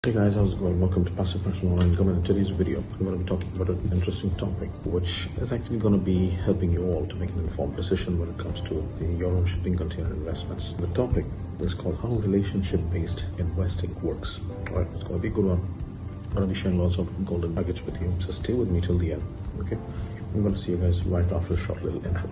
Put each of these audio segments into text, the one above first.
Hey guys, how's it going? Welcome to Passive Personal Online. In today's video, I'm going to be talking about an interesting topic, which is actually going to be helping you all to make an informed decision when it comes to your own shipping container investments. The topic is called how relationship-based investing works. Alright, it's going to be a good one. I'm going to be sharing lots of golden nuggets with you, so stay with me till the end, okay? I'm going to see you guys right after a short little intro.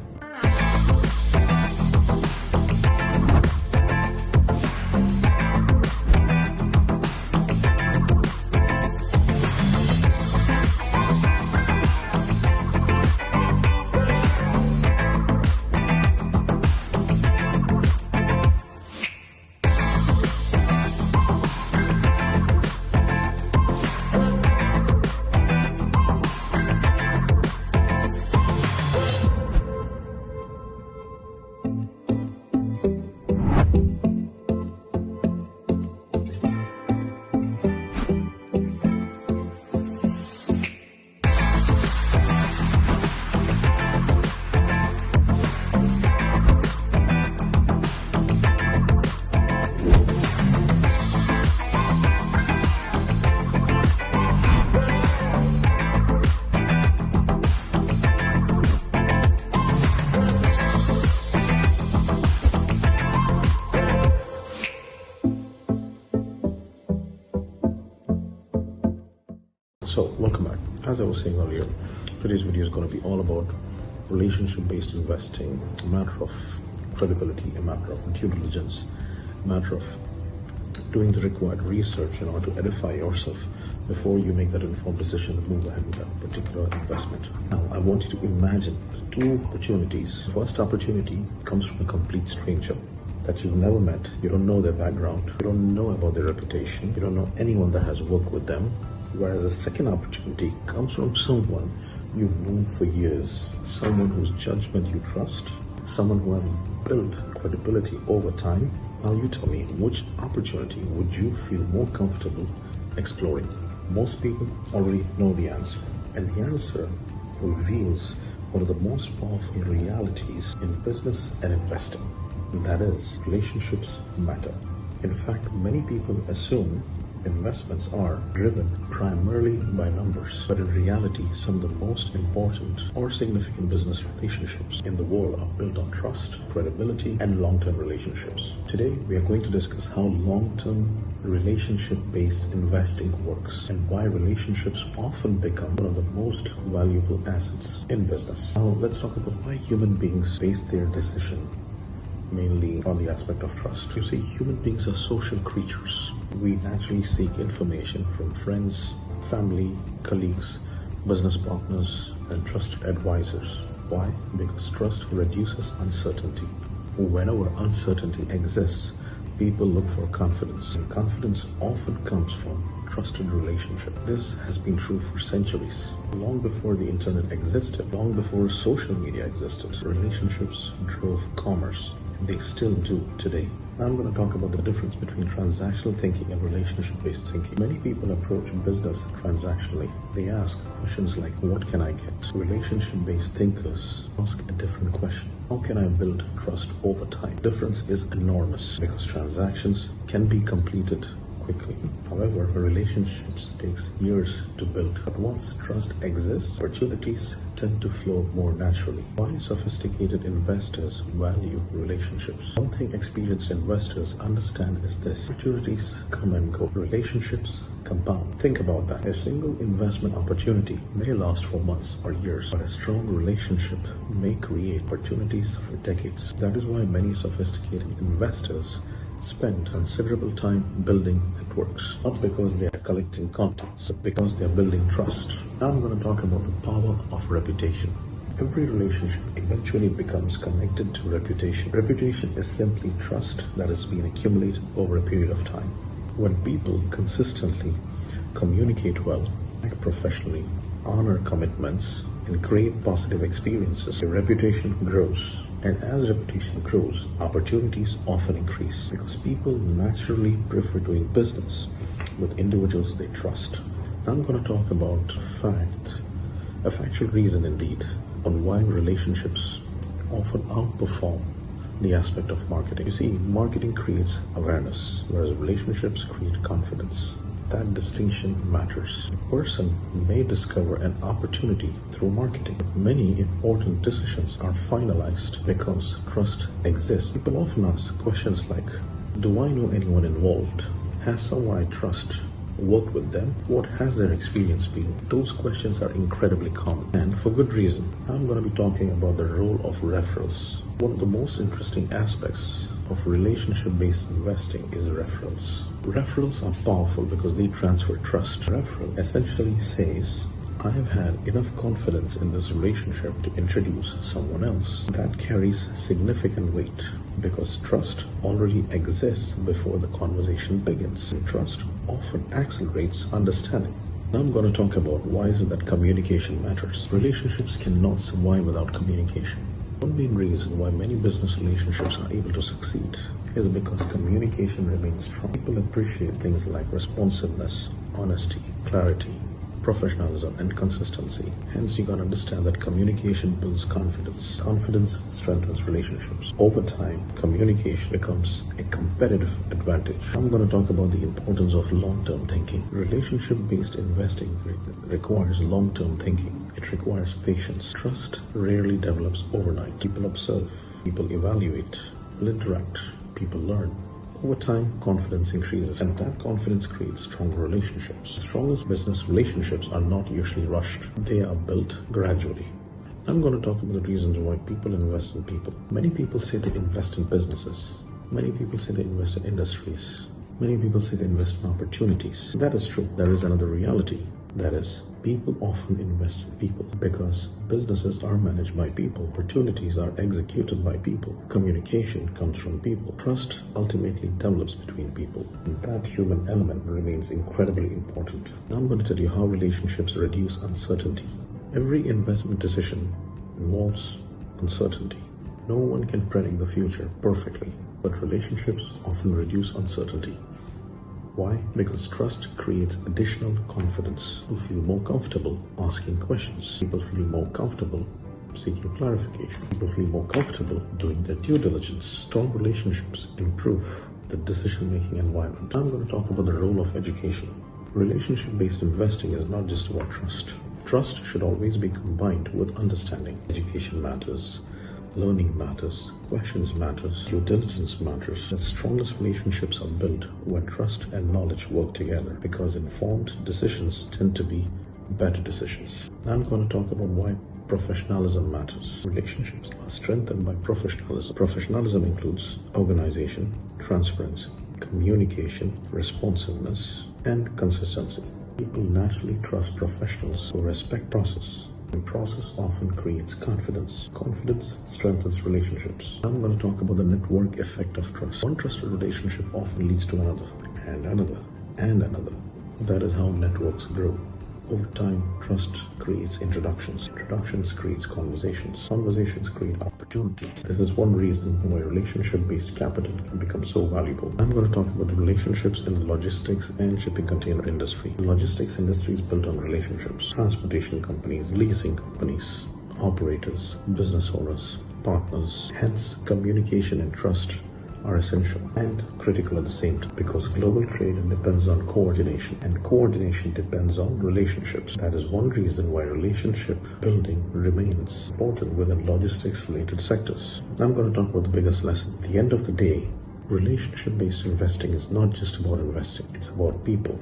So, welcome back. As I was saying earlier, today's video is going to be all about relationship-based investing, a matter of credibility, a matter of due diligence, a matter of doing the required research in order to edify yourself before you make that informed decision to move ahead with that particular investment. Now, I want you to imagine two opportunities. The first opportunity comes from a complete stranger that you've never met. You don't know their background. You don't know about their reputation. You don't know anyone that has worked with them. Whereas the second opportunity comes from someone you've known for years, someone whose judgment you trust, someone who has built credibility over time. Now you tell me, which opportunity would you feel more comfortable exploring? Most people already know the answer, and the answer reveals one of the most powerful realities in business and investing, and that is relationships matter. In fact, many people assume investments are driven primarily by numbers, but in reality, some of the most important or significant business relationships in the world are built on trust, credibility, and long-term relationships. Today, we are going to discuss how long-term relationship-based investing works and why relationships often become one of the most valuable assets in business. Now, let's talk about why human beings base their decision mainly on the aspect of trust. You see, human beings are social creatures. We naturally seek information from friends, family, colleagues, business partners, and trusted advisors. Why? Because trust reduces uncertainty. Whenever uncertainty exists, people look for confidence, and confidence often comes from trusted relationship. This has been true for centuries. Long before the internet existed, long before social media existed, relationships drove commerce. They still do today. Now I'm going to talk about the difference between transactional thinking and relationship-based thinking. Many people approach business transactionally. They ask questions like, what can I get? Relationship-based thinkers ask a different question. How can I build trust over time? The difference is enormous because transactions can be completed quickly. However, relationships takes years to build. But once trust exists, opportunities tend to flow more naturally. Why sophisticated investors value relationships? One thing experienced investors understand is this: opportunities come and go. Relationships compound. Think about that. A single investment opportunity may last for months or years, but a strong relationship may create opportunities for decades. That is why many sophisticated investors spend considerable time building networks, not because they are collecting contacts, but because they are building trust. Now I'm going to talk about the power of reputation. Every relationship eventually becomes connected to reputation. Reputation is simply trust that has been accumulated over a period of time. When people consistently communicate well, act professionally, honor commitments, and create positive experiences, their reputation grows. And as reputation grows, opportunities often increase because people naturally prefer doing business with individuals they trust. Now I'm going to talk about a factual reason indeed, on why relationships often outperform the aspect of marketing. You see, marketing creates awareness, whereas relationships create confidence. That distinction matters. A person may discover an opportunity through marketing. Many important decisions are finalized because trust exists. People often ask questions like, do I know anyone involved? Has someone I trust worked with them? What has their experience been? Those questions are incredibly common, and for good reason. I'm going to be talking about the role of referrals. One of the most interesting aspects of relationship-based investing is referrals. Referrals are powerful because they transfer trust. Referral essentially says, I have had enough confidence in this relationship to introduce someone else. That carries significant weight because trust already exists before the conversation begins. And trust often accelerates understanding. Now I'm going to talk about why is it that communication matters. Relationships cannot survive without communication. One main reason why many business relationships are able to succeed is because communication remains strong. People appreciate things like responsiveness, honesty, clarity, professionalism, and consistency. Hence, you gotta understand that communication builds confidence. Confidence strengthens relationships. Over time, communication becomes a competitive advantage. I'm gonna talk about the importance of long-term thinking. Relationship-based investing requires long-term thinking. It requires patience. Trust rarely develops overnight. People observe, people evaluate, people interact, people learn. Over time, confidence increases, and that confidence creates stronger relationships. The strongest business relationships are not usually rushed. They are built gradually. I'm going to talk about the reasons why people invest in people. Many people say they invest in businesses. Many people say they invest in industries. Many people say they invest in opportunities. That is true. There is another reality. That is, people often invest in people because businesses are managed by people. Opportunities are executed by people. Communication comes from people. Trust ultimately develops between people. And that human element remains incredibly important. Now I'm going to tell you how relationships reduce uncertainty. Every investment decision involves uncertainty. No one can predict the future perfectly, but relationships often reduce uncertainty. Why? Because trust creates additional confidence. People feel more comfortable asking questions. People feel more comfortable seeking clarification. People feel more comfortable doing their due diligence. Strong relationships improve the decision-making environment. I'm going to talk about the role of education. Relationship-based investing is not just about trust. Trust should always be combined with understanding. Education matters. Learning matters, questions matters, due diligence matters. The strongest relationships are built when trust and knowledge work together because informed decisions tend to be better decisions. Now I'm going to talk about why professionalism matters. Relationships are strengthened by professionalism. Professionalism includes organization, transparency, communication, responsiveness, and consistency. People naturally trust professionals who respect process. And process often creates confidence. Confidence strengthens relationships. I'm going to talk about the network effect of trust. One trusted relationship often leads to another, and another, and another. That is how networks grow. Over time, trust creates introductions. Introductions creates conversations. Conversations create opportunities. This is one reason why relationship-based capital can become so valuable. I'm going to talk about the relationships in the logistics and shipping container industry. The logistics industry is built on relationships. Transportation companies, leasing companies, operators, business owners, partners. Hence, communication and trust are essential and critical at the same time because global trade depends on coordination and coordination depends on relationships. That is one reason why relationship building remains important within logistics related sectors. Now I'm going to talk about the biggest lesson. At the end of the day, relationship-based investing is not just about investing. It's about people.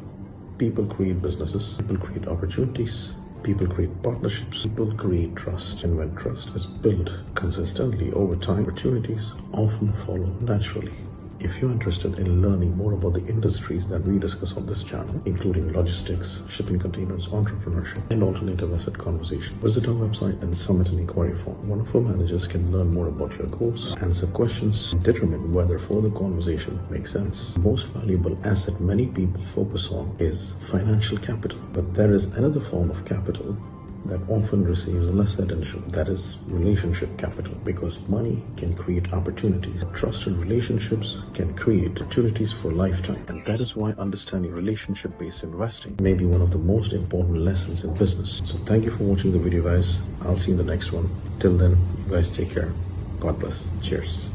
People create businesses. People create opportunities. People create partnerships. People create trust. And when trust is built consistently over time, opportunities often follow naturally. If you're interested in learning more about the industries that we discuss on this channel, including logistics, shipping containers, entrepreneurship, and alternative asset conversation, visit our website and submit an inquiry form. One of our managers can learn more about your goals, answer questions, and determine whether further conversation makes sense. The most valuable asset many people focus on is financial capital, but there is another form of capital that often receives less attention. That is relationship capital, because money can create opportunities. Trusted relationships can create opportunities for a lifetime. And that is why understanding relationship-based investing may be one of the most important lessons in business. So thank you for watching the video, guys. I'll see you in the next one. Till then, you guys take care. God bless. Cheers.